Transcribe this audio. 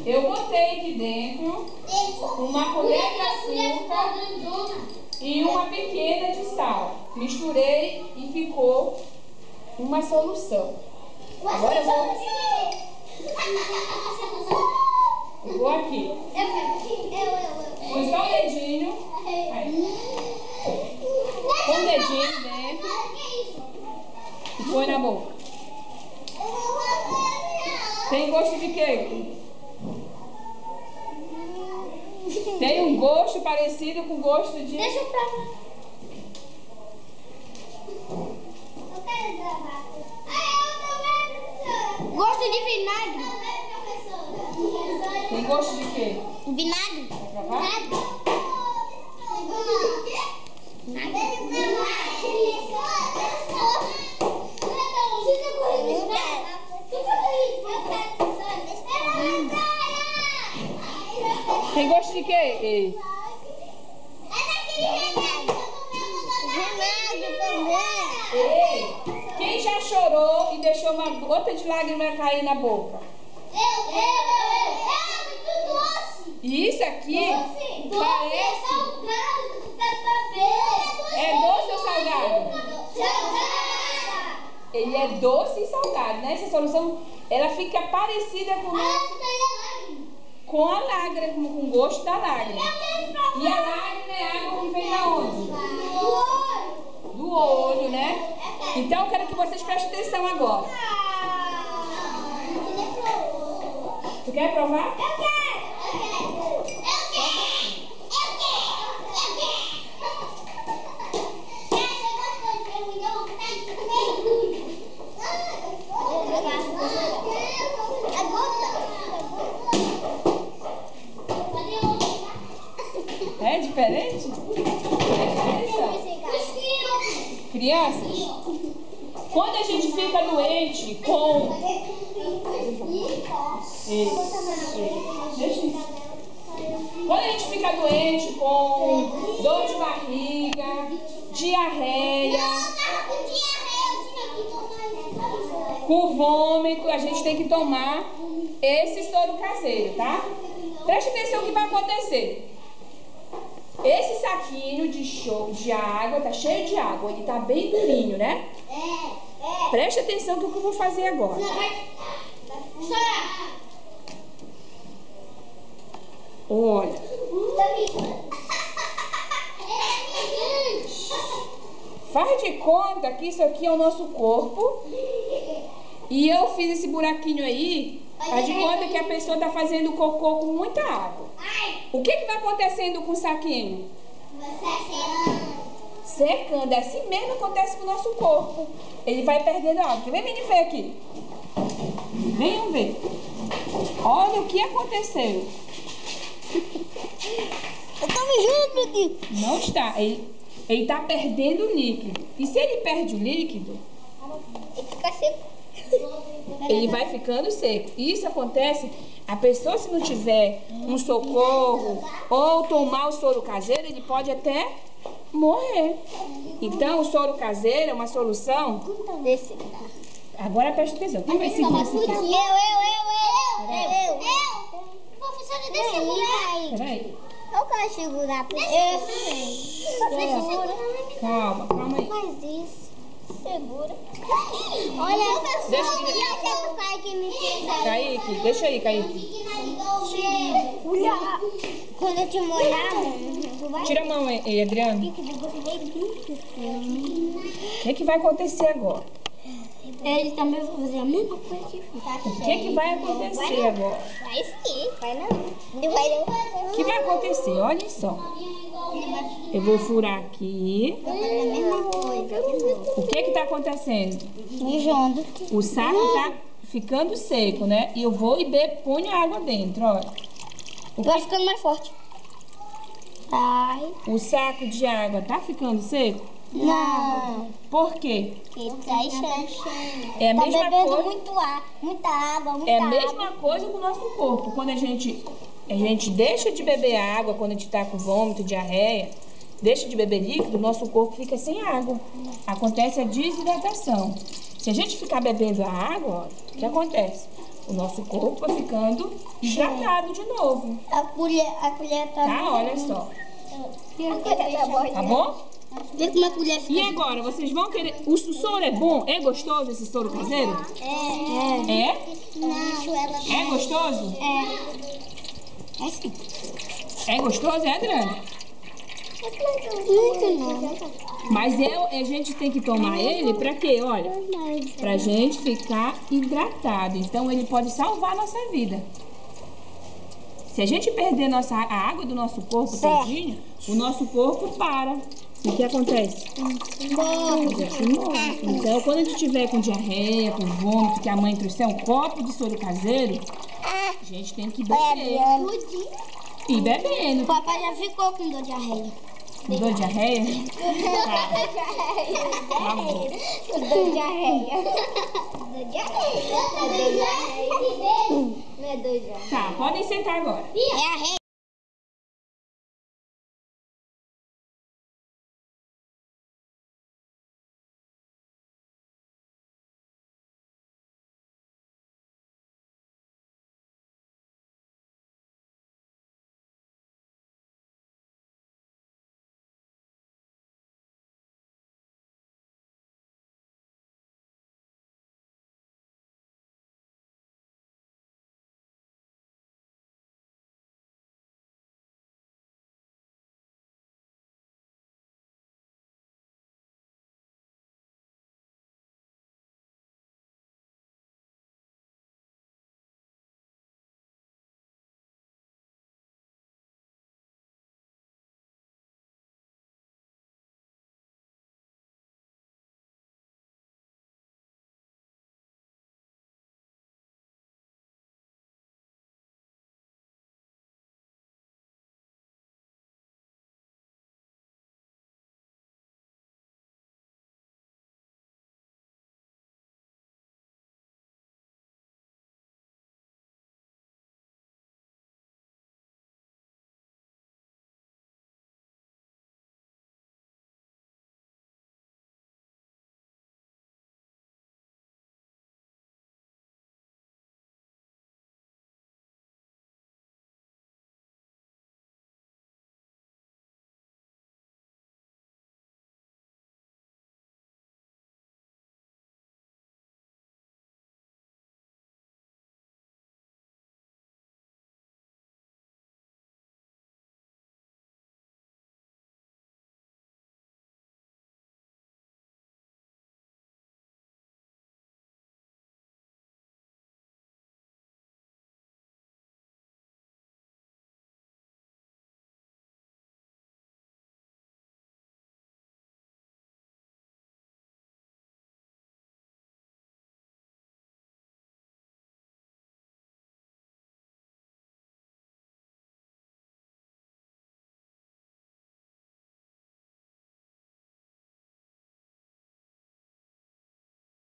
Eu botei aqui dentro uma colher de açúcar e uma pequena de sal. Misturei e ficou uma solução. Agora eu vou aqui. Põe só o dedinho. Aí. Põe o dedinho dentro e põe na boca. Tem gosto de quê? Tem um gosto parecido com gosto de... Deixa eu provar. Eu quero gravar. Gosto de vinagre. Tem gosto de quê? Vinagre. Quer provar? Tem gosto de quê? Ei, quem já chorou e deixou uma gota de lágrima cair na boca? Isso aqui parece... É doce ou salgado? Ele é doce e salgado, né? Essa solução, ela fica parecida com a lágrima, com o gosto da lágrima. E a lágrima é água que vem da onde? Do olho, né? Então eu quero que vocês prestem atenção agora. Tu quer provar? Eu quero! É diferente? Crianças, quando a gente fica doente com... Quando a gente fica doente com dor de barriga, diarreia, com vômito, a gente tem que tomar esse soro caseiro, tá? Preste atenção no que vai acontecer. Esse saquinho de água tá cheio de água, ele tá bem durinho, né? Preste atenção no que eu vou fazer agora. Olha. Faz de conta que isso aqui é o nosso corpo. E eu fiz esse buraquinho aí. Faz de conta que a pessoa tá fazendo cocô com muita água. O que vai acontecendo com o saquinho? Secando. É assim mesmo acontece com o nosso corpo. Ele vai perdendo água. Vem, menino, ver aqui. Venham ver. Olha o que aconteceu. Eu tô me junto, meu Deus. Não está. Ele tá perdendo o líquido. E se ele perde o líquido, ele fica seco. Ele vai ficando seco. Isso acontece, a pessoa se não tiver um socorro ou tomar o soro caseiro, ele pode até morrer. Então, o soro caseiro é uma solução. Agora presta atenção. Quem vai segurar isso aqui? Eu. Professora, deixa eu segurar. Peraí. Eu quero segurar. Segura. Calma aí. Faz isso. Segura. Olha, deixa Kaique me pegar. Kaique, deixa aí, Kaique. Olha, quando eu te molhar, tu vai... Tira a mão aí, Adriano. O que vai acontecer agora? Ele também vai fazer a mesma coisa que O que vai acontecer agora? Vai sim, vai não. Ele vai não. O que vai acontecer? Olha só. Eu vou furar aqui. Vai fazer a mesma coisa. O que está acontecendo? Mijando. O saco está ficando seco, né? E eu vou e ponho a água dentro, olha. Vai ficando mais forte. Ai. O saco de água tá ficando seco? Não. Por quê? Ele tá enchendo. É a mesma bebendo coisa. muita água, É a mesma coisa com o nosso corpo. Quando a gente deixa de beber água, quando a gente tá com vômito, diarreia, deixa de beber líquido, o nosso corpo fica sem água. Acontece a desidratação. Se a gente ficar bebendo a água, ó, o que acontece? O nosso corpo vai ficando hidratado de novo. A colher tá... Tá? Olha só. A colher tá boa. Tá bom? Vê como a colher fica. E agora, vocês vão querer... O soro é bom? É gostoso esse soro caseiro? É? Não. É gostoso? É sim. É gostoso, é, Adriana? Muito não. Mas a gente tem que tomar ele pra quê? Olha, pra gente ficar hidratado. Então, ele pode salvar a nossa vida. Se a gente perder a água do nosso corpo todinho, o nosso corpo para. E o que acontece? A gente morre. Então, quando a gente tiver com diarreia, com vômito, que a mãe trouxer um copo de soro caseiro, a gente tem que beber. E bebendo. O papai já ficou com dor de arreia. Com dor de diarreia? Tá bom. Dor de arreia. Dor de arreia. Não é dor de arreia. Tá, podem sentar agora. É arreia.